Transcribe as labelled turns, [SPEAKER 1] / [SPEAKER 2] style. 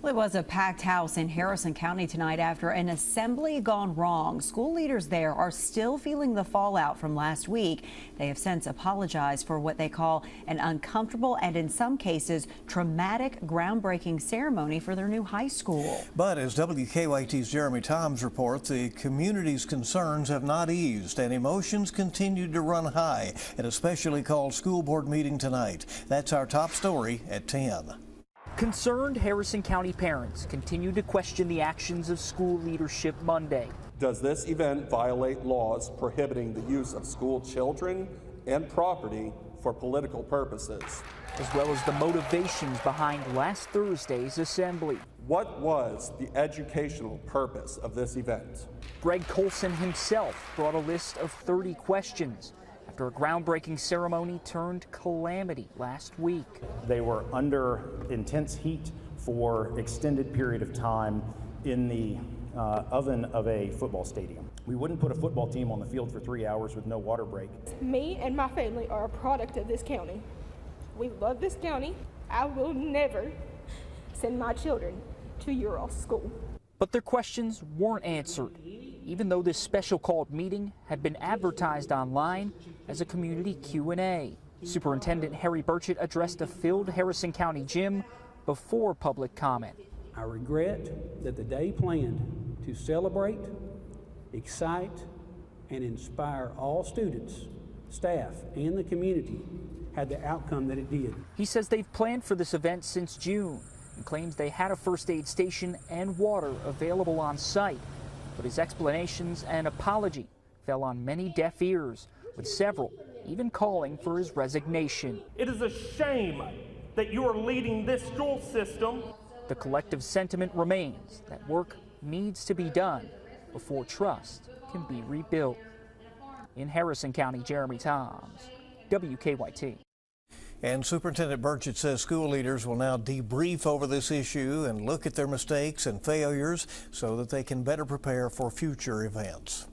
[SPEAKER 1] Well, it was a packed house in Harrison County tonight after an assembly gone wrong. School leaders there are still feeling the fallout from last week. They have since apologized for what they call an uncomfortable and in some cases traumatic groundbreaking ceremony for their new high school.
[SPEAKER 2] But as WKYT's Jeremy Toms reports, the community's concerns have not eased and emotions continue to run high at a specially called school board meeting tonight. That's our top story at 10.
[SPEAKER 3] Concerned Harrison County parents continue to question the actions of school leadership Monday.
[SPEAKER 4] Does this event violate laws prohibiting the use of school children and property for political purposes?
[SPEAKER 3] As well as the motivations behind last Thursday's assembly.
[SPEAKER 4] What was the educational purpose of this event?
[SPEAKER 3] Greg Colson himself brought a list of 30 questions after a groundbreaking ceremony turned calamity last week.
[SPEAKER 5] They were under intense heat for extended period of time in the oven of a football stadium. We wouldn't put a football team on the field for 3 hours with no water break.
[SPEAKER 6] Me and my family are a product of this county. We love this county. I will never send my children to your all school.
[SPEAKER 3] But their questions weren't answered, even though this special called meeting had been advertised online as a community Q&A. Superintendent Harry Burchett addressed a filled Harrison County gym before public comment.
[SPEAKER 7] I regret that the day planned to celebrate, excite, and inspire all students, staff, and the community had the outcome that it did.
[SPEAKER 3] He says they've planned for this event since June and claims they had a first aid station and water available on site. But his explanations and apology fell on many deaf ears, with several even calling for his resignation.
[SPEAKER 8] It is a shame that you are leading this school system.
[SPEAKER 3] The collective sentiment remains that work needs to be done before trust can be rebuilt. In Harrison County, Jeremy Toms, WKYT.
[SPEAKER 2] And Superintendent Burchett says school leaders will now debrief over this issue and look at their mistakes and failures so that they can better prepare for future events.